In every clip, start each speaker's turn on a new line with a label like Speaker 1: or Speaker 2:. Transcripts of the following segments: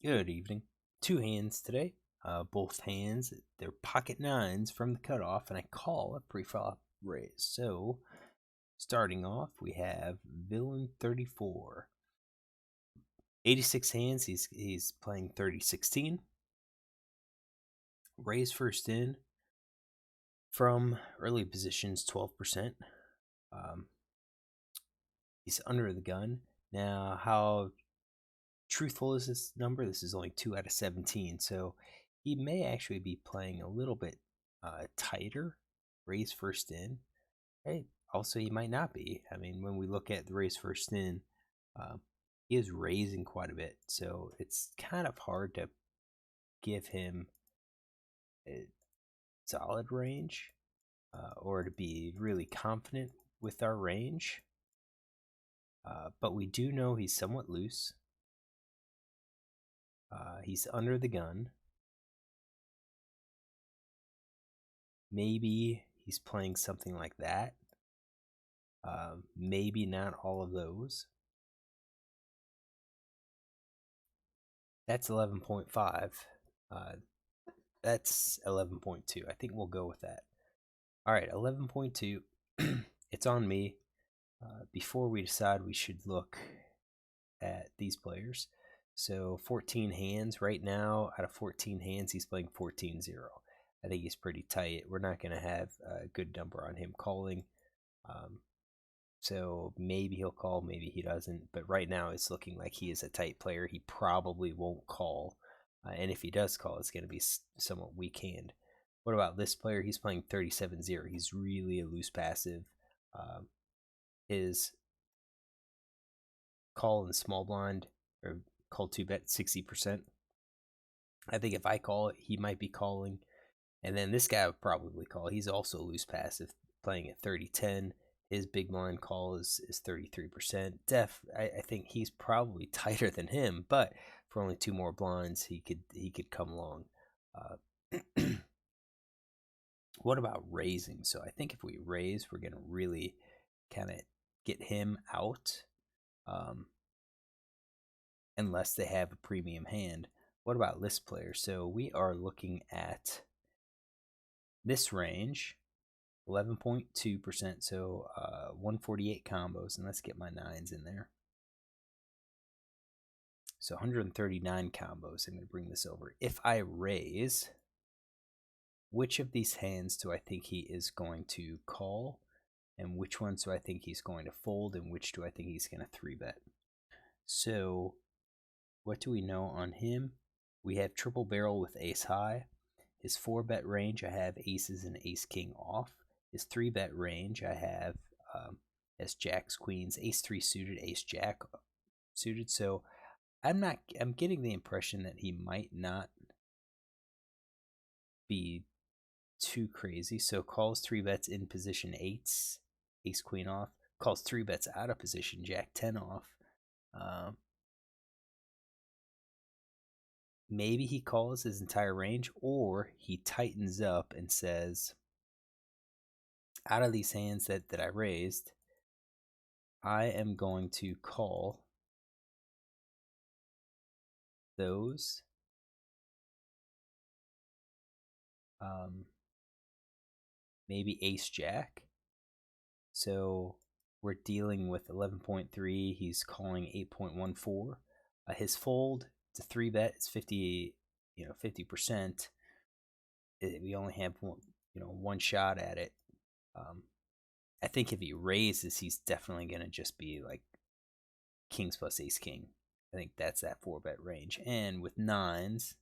Speaker 1: Good evening. Two hands today. Both hands, they're pocket nines from the cutoff, and I call a pre-flop raise. So, starting off, we have Villain 34. 86 hands, he's playing 30-16. Raise first in from early positions, 12%. He's under the gun. Now, how truthful is this number? This is only 2 out of 17, so he may actually be playing a little bit tighter, raise first in. Hey, also he might not be. I mean, when we look at the raise first in, uh, he is raising quite a bit, so it's kind of hard to give him a solid range or to be really confident with our range. But we do know he's somewhat loose. He's under the gun. Maybe he's playing something like that. Maybe not all of those. That's 11.5. That's 11.2. I think we'll go with that. All right, 11.2. It's on me. Before we decide, we should look at these players. So 14 hands right now. Out of 14 hands, he's playing 14-0. I think he's pretty tight. We're not going to have a good number on him calling. So maybe he'll call, maybe he doesn't. But right now, it's looking like he is a tight player. He probably won't call. And if he does call, it's going to be somewhat weak hand. What about this player? He's playing 37-0. He's really a loose passive. His call in small blind or call to bet 60%. I think if I call it, he might be calling. And then this guy would probably call. He's also loose passive, playing at 30-10. His big blind call is 33%. I think he's probably tighter than him, but for only two more blinds, he could come along. What about raising? So I think if we raise, we're gonna really kind of get him out, unless they have a premium hand. What about list players? So we are looking at this range, 11.2%, so 148 combos, and let's get my nines in there. So 139 combos. I'm going to bring this over. If I raise, which of these hands do I think he is going to call, and which ones do I think he's going to fold, and which do I think he's going to 3-bet? So what do we know on him? We have triple barrel with ace high. His 4-bet range, I have aces and ace king off. His 3-bet range, I have as jacks, queens, ace 3 suited, ace jack suited. So I'm getting the impression that he might not be too crazy. So calls 3-bets in position eights, ace queen off. Calls 3-bets out of position, jack 10 off. Maybe he calls his entire range, or he tightens up and says, out of these hands that I raised, I am going to call those. Maybe ace jack. So we're dealing with 11.3. He's calling 8.14. His fold to 3-bet is 50%. We only have one shot at it. I think if he raises, he's definitely going to just be like kings plus ace king. I think that's that 4-bet range. And with nines,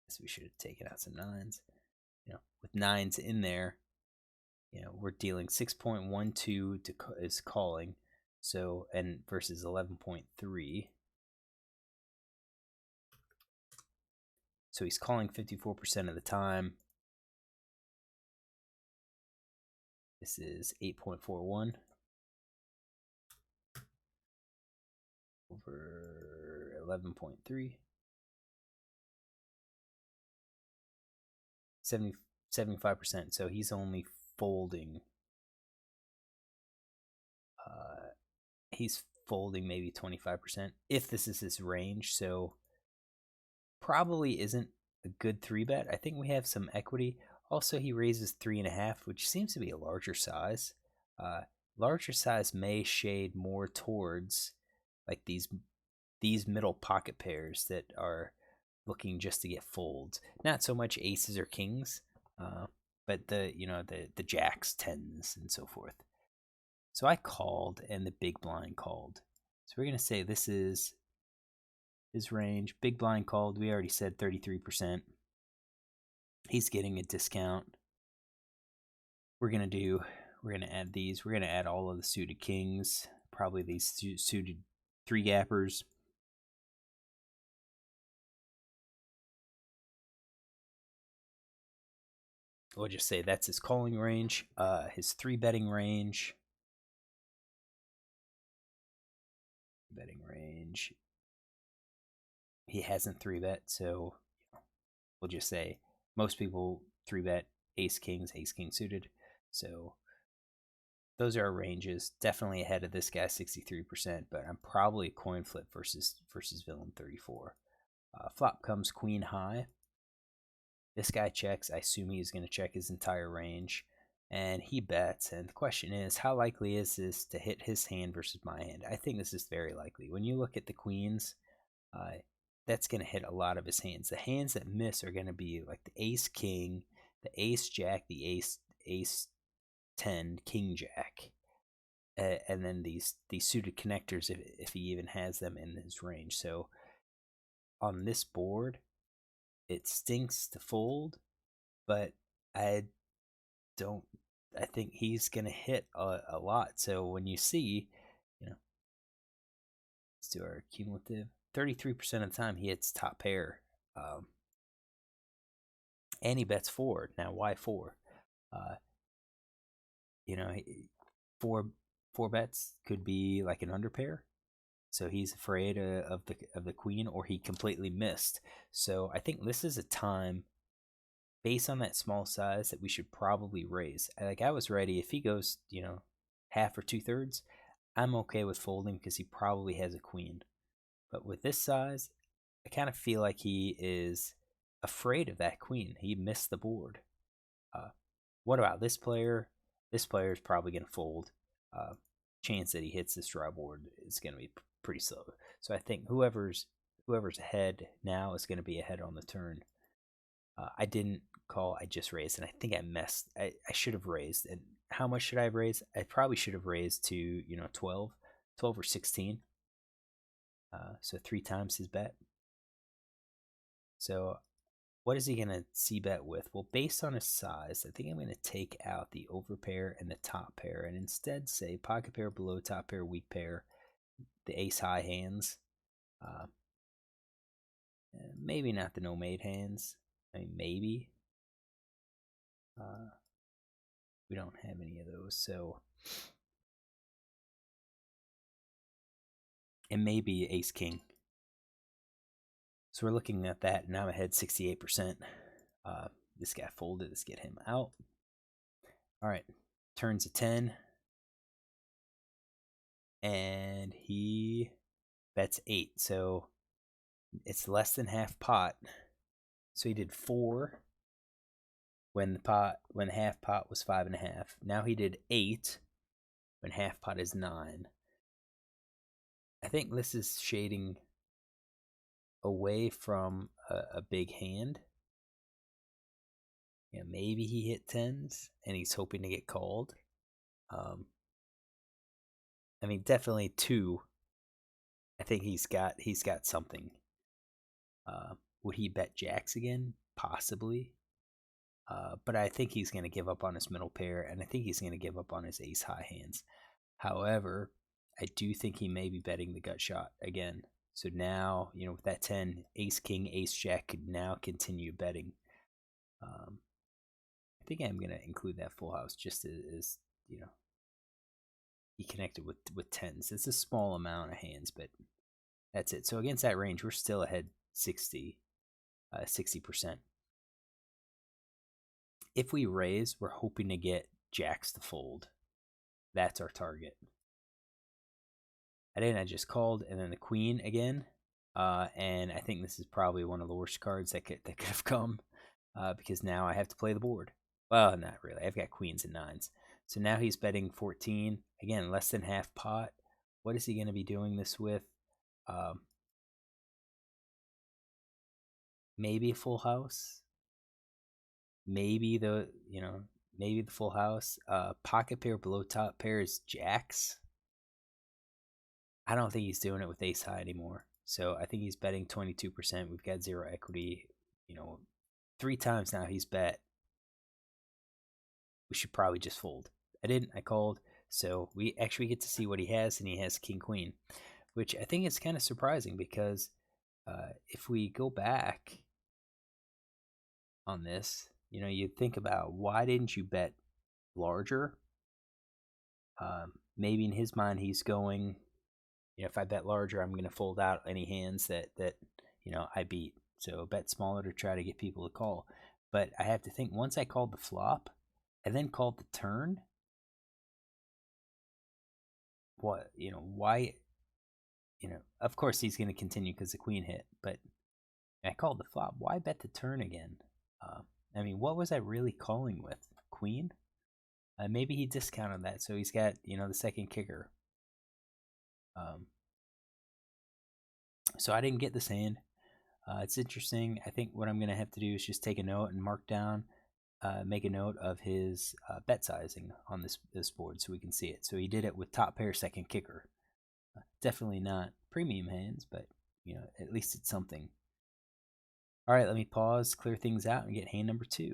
Speaker 1: so we should have taken out some nines. With nines in there, we're dealing 6.12 is calling, so, and versus 11.3. So he's calling 54% of the time. This is 8.41 over 11.3. 75%. So he's only folding. He's folding maybe 25% if this is his range. So probably isn't a good 3-bet. I think we have some equity. Also, he raises 3.5, which seems to be a larger size. Larger size may shade more towards like these middle pocket pairs that are looking just to get folds. Not so much aces or kings, but the jacks, tens, and so forth. So I called, and the big blind called. So we're gonna say this is his range. Big blind called. We already said 33%. He's getting a discount. We're gonna add these. We're gonna add all of the suited kings. Probably these suited 3-gappers. We'll just say that's his calling range. His 3-betting range. Betting range. He hasn't 3-bet, so we'll just say most people 3-bet ace king suited. So those are our ranges. Definitely ahead of this guy, 63%, but I'm probably a coin flip versus villain 34. Flop comes queen high. This guy checks. I assume he's going to check his entire range, and he bets. And the question is, how likely is this to hit his hand versus my hand? I think this is very likely. When you look at the queens, that's going to hit a lot of his hands. The hands that miss are going to be like the ace king, the ace jack, the ace 10, king jack, and then these suited connectors if he even has them in his range. So on this board, it stinks to fold, but I think he's gonna hit a lot. So when you see, let's do our cumulative. 33% of the time he hits top pair, and he bets 4. Now why 4? Four bets could be like an underpair. So he's afraid of the queen, or he completely missed. So I think this is a time, based on that small size, that we should probably raise. Like, I was ready if he goes, half or 2/3. I'm okay with folding because he probably has a queen. But with this size, I kind of feel like he is afraid of that queen. He missed the board. What about this player? This player is probably going to fold. Chance that he hits this draw board is going to be pretty slow. So I think whoever's ahead now is going to be ahead on the turn. I didn't call. I just raised, and I think I messed. I should have raised. And how much should I have raised? I probably should have raised to 12 or 16. So 3 times his bet. So what is he going to c-bet with? Well, based on his size, I think I'm going to take out the overpair and the top pair and instead say pocket pair below, top pair, weak pair, the ace high hands. Maybe not the no mate hands. I mean, maybe. We don't have any of those, so. And maybe ace king. So we're looking at that. Now I'm ahead 68%. This guy folded. Let's get him out. All right. Turns a 10. And he bets 8. So it's less than half pot. So he did 4 when the half pot was 5.5. Now he did 8 when half pot is 9. I think this is shading away from a big hand. Maybe he hit 10s and he's hoping to get called. I mean, definitely 2. I think he's got something. Would he bet jacks again? Possibly. But I think he's going to give up on his middle pair, and I think he's going to give up on his ace high hands. However, I do think he may be betting the gut shot again. So now, with that 10, ace king, ace jack could now continue betting. I think I'm going to include that full house just as he connected with 10s. It's a small amount of hands, but that's it. So against that range, we're still ahead 60%. If we raise, we're hoping to get jacks to fold. That's our target. I just called, and then the queen again. And I think this is probably one of the worst cards that could have come, because now I have to play the board. Well, not really. I've got queens and nines. So now he's betting 14. Again, less than half pot. What is he going to be doing this with? Maybe a full house. Maybe maybe the full house. Pocket pair below top pair is jacks. I don't think he's doing it with ace high anymore. So I think he's betting 22%. We've got zero equity. 3 times now he's bet. We should probably just fold. I didn't. I called. So we actually get to see what he has, and he has king queen, which I think is kind of surprising because if we go back on this, you think about why didn't you bet larger? Maybe in his mind he's going, if I bet larger, I'm going to fold out any hands that I beat. So bet smaller to try to get people to call. But I have to think, once I called the flop and then called the turn, why, of course he's going to continue because the queen hit, but I called the flop. Why bet the turn again? What was I really calling with? Queen? Maybe he discounted that, so he's got, the second kicker. So I didn't get this hand. It's interesting. I think what I'm going to have to do is just take a note and mark down, make a note of his bet sizing on this board so we can see it. So he did it with top pair, second kicker. Definitely not premium hands, but, at least it's something. All right, let me pause, clear things out, and get hand number 2.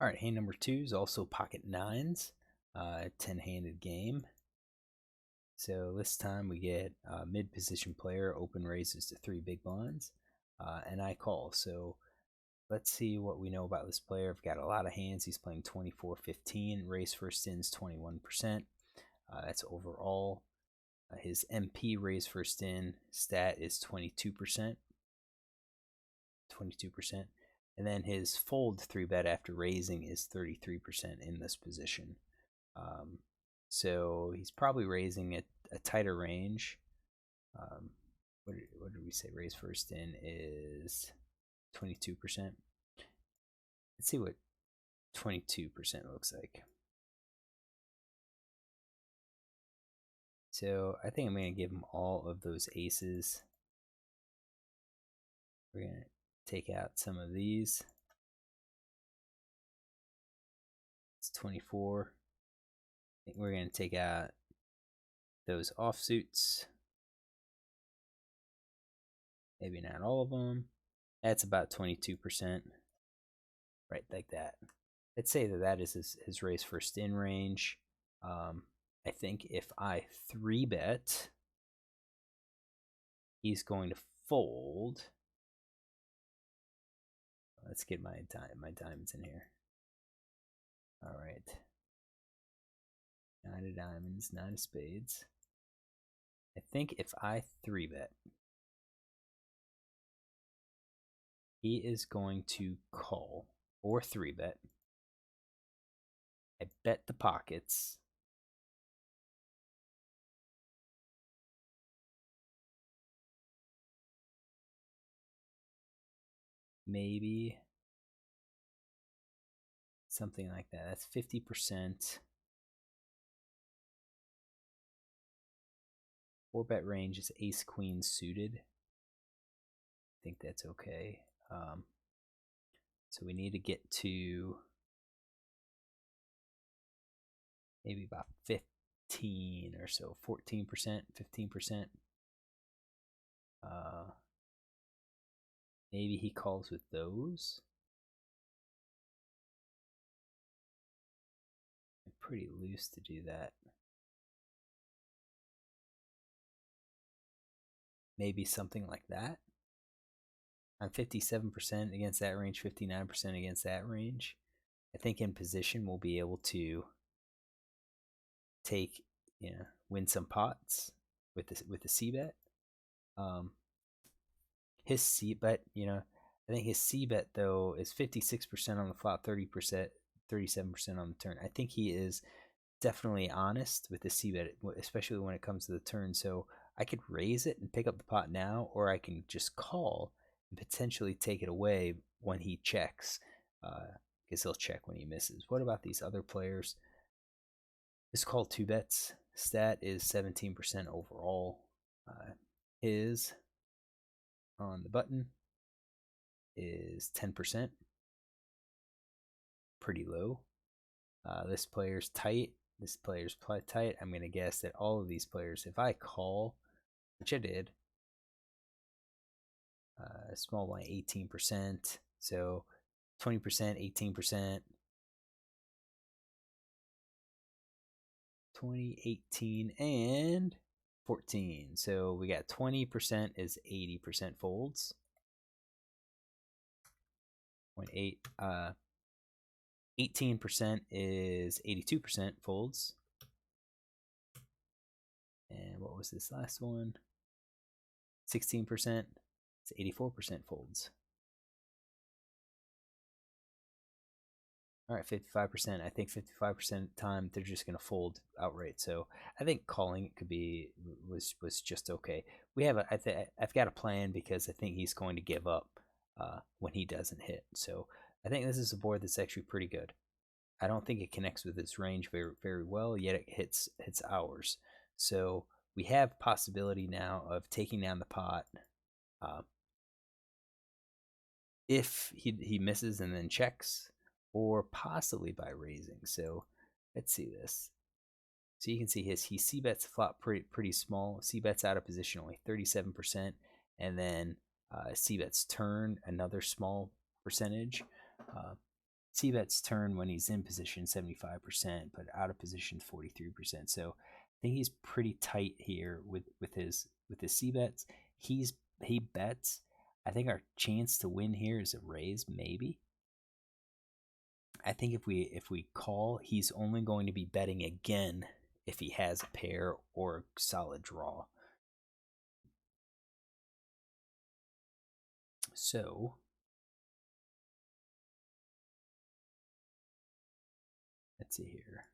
Speaker 1: All right, hand number 2 is also pocket nines, 10-handed game. So this time we get mid-position player, open raises to 3 big blinds, and I call. So let's see what we know about this player. I've got a lot of hands. He's playing 24-15. Raise first in's 21%. That's overall. His MP raise first in stat is 22%. 22%. And then his fold 3-bet after raising is 33% in this position. So he's probably raising a tighter range. What did we say? Raise first in is 22%. Let's see what 22% looks like. So I think I'm going to give him all of those aces. We're going to take out some of these. It's 24. I think we're going to take out those offsuits. Maybe not all of them. That's about 22%. Right, like that. Let's say that is his raise first in range. I think if I 3-bet, he's going to fold. Let's get my diamonds in here. All right. 9 of diamonds, 9 of spades. I think if I 3-bet, he is going to call or 3-bet. I bet the pockets. Maybe something like that. That's 50%. 4-bet range is ace queen suited. I think that's okay. So we need to get to maybe about 15 or so, 14%, 15%. Maybe he calls with those. I'm pretty loose to do that. Maybe something like that. I'm 57% against that range, 59% against that range. I think in position we'll be able to take, win some pots with the c-bet. His c-bet, I think his c-bet though is 56% on the flop, 30%, 37% on the turn. I think he is definitely honest with the c-bet, especially when it comes to the turn. So I could raise it and pick up the pot now, or I can just call and potentially take it away when he checks. Because he'll check when he misses. What about these other players? His call 2 bets stat is 17% overall. His on the button is 10%. Pretty low. This player's tight. This player's tight. I'm going to guess that all of these players, if I call, which I did, small blind 18%. So 20%, 18%. 20, 18, and 14. So we got 20% is 80% folds. 0.8. 18% is 82% folds. And what was this last one? 16%. It's 84% folds. All right, 55%. I think 55% of the time they're just going to fold outright. So I think calling it could be was just okay. We have I've got a plan because I think he's going to give up when he doesn't hit. So I think this is a board that's actually pretty good. I don't think it connects with its range very well, yet it hits ours. So we have possibility now of taking down the pot. If he misses and then checks, or possibly by raising. So let's see this. So you can see he c-bets flop pretty small. C-bets out of position only 37%, and then c-bets turn another small percentage. C-bets turn when he's in position 75%, but out of position 43%. So I think he's pretty tight here with his c-bets. He bets. I think our chance to win here is a raise, maybe. I think if we call, he's only going to be betting again if he has a pair or a solid draw. So let's see here.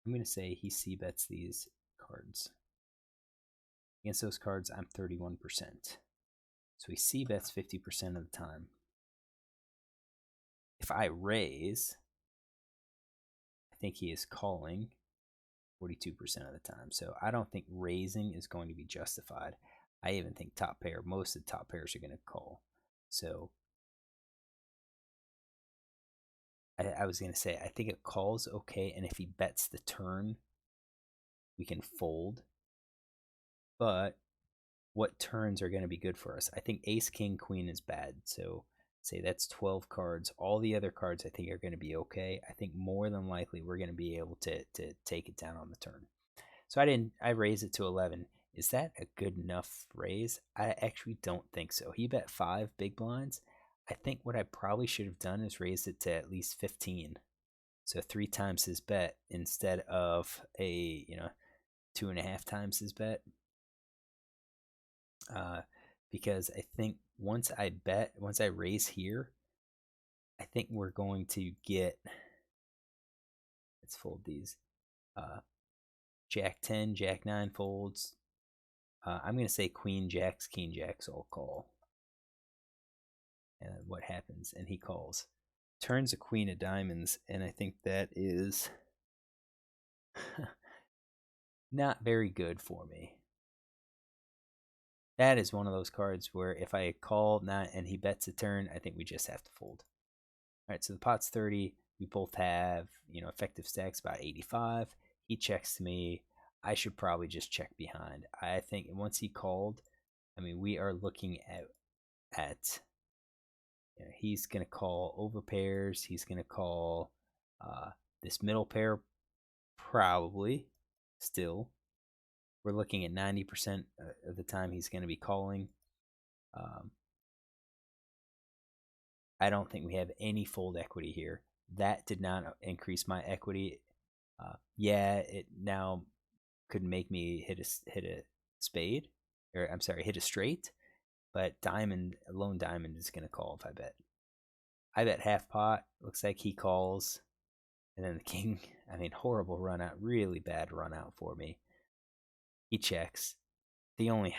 Speaker 1: I'm going to say he c-bets these cards. Against those cards, I'm 31%. So he c-bets 50% of the time. If I raise, I think he is calling 42% of the time. So I don't think raising is going to be justified. I even think top pair, most of the top pairs are going to call. So I was going to say, I think it calls okay. And if he bets the turn, we can fold. But what turns are going to be good for us? I think ace, king, queen is bad. So say that's 12 cards. All the other cards I think are going to be okay. I think more than likely we're going to be able to take it down on the turn. So I raised it to 11. Is that a good enough raise? I actually don't think so. He bet 5 big blinds. I think what I probably should have done is raised it to at least 15. So 3 times his bet instead of a 2.5 times his bet. Because I think once I raise here, I think we're going to get, let's fold these, Jack 10, Jack 9 folds. I'm going to say Queen Jacks, King Jacks all call. And what happens? And he calls. Turns a Queen of Diamonds, and I think that is not very good for me. That is one of those cards where if I call not and he bets a turn, I think we just have to fold. All right, so the pot's 30. We both have, effective stacks about 85. He checks to me. I should probably just check behind. I think once he called, we are looking at he's going to call over pairs. He's going to call this middle pair probably still. We're looking at 90% of the time he's going to be calling. I don't think we have any fold equity here. That did not increase my equity. It now could make me hit a spade, or I'm sorry, hit a straight. But lone diamond is going to call if I bet. I bet half pot. Looks like he calls. And then the king, I mean, horrible run out, really bad run out for me. He checks. The only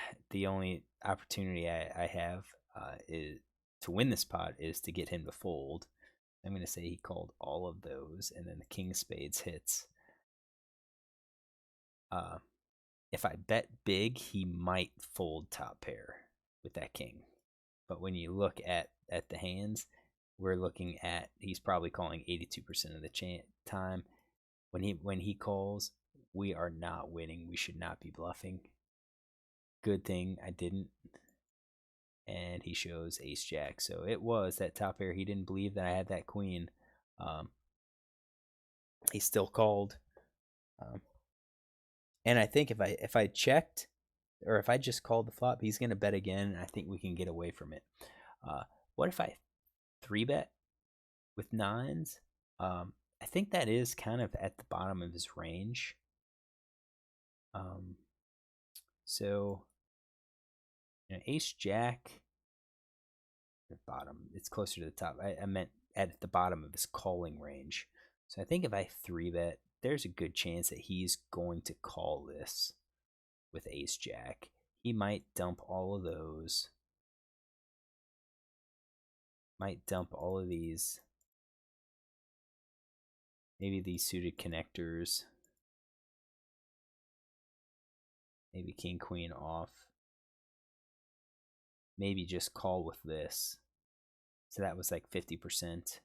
Speaker 1: opportunity I have is to win this pot is to get him to fold. I'm going to say he called all of those, and then the king of spades hits. If I bet big, he might fold top pair with that king. But when you look at the hands, we're looking at he's probably calling 82% of the time. When he calls, we are not winning. We should not be bluffing. Good thing I didn't. And he shows ace jack. So it was that top pair. He didn't believe that I had that queen. He still called. And I think if I checked, or if I just called the flop, he's gonna bet again. And I think we can get away from it. What if I 3-bet with nines? I think that is kind of at the bottom of his range. So ace jack at the bottom. It's closer to the top. I meant at the bottom of his calling range. So I think if I 3-bet, there's a good chance that he's going to call this with ace jack. He might dump all of those. Might dump all of these. Maybe these suited connectors. Maybe king queen off. Maybe just call with this. So that was like 50%,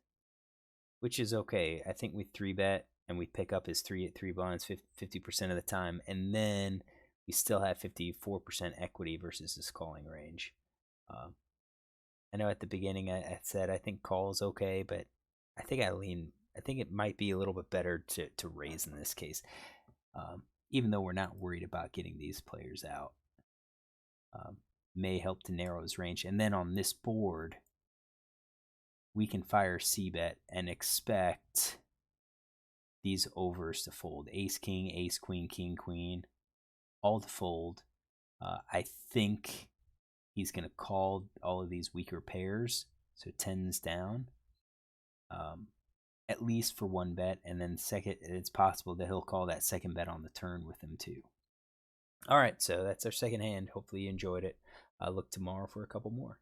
Speaker 1: which is okay. I think we 3-bet and we pick up his 3 blinds 50% of the time, and then we still have 54% equity versus his calling range. I know at the beginning I said I think call is okay, but I think it might be a little bit better to raise in this case, even though we're not worried about getting these players out. May help to narrow his range. And then on this board, we can fire c-bet and expect these overs to fold. Ace king, ace queen, king queen, all to fold. I think he's going to call all of these weaker pairs, so 10s down, at least for 1-bet, and then second, it's possible that he'll call that second bet on the turn with him too. All right, so that's our second hand. Hopefully you enjoyed it. Look tomorrow for a couple more.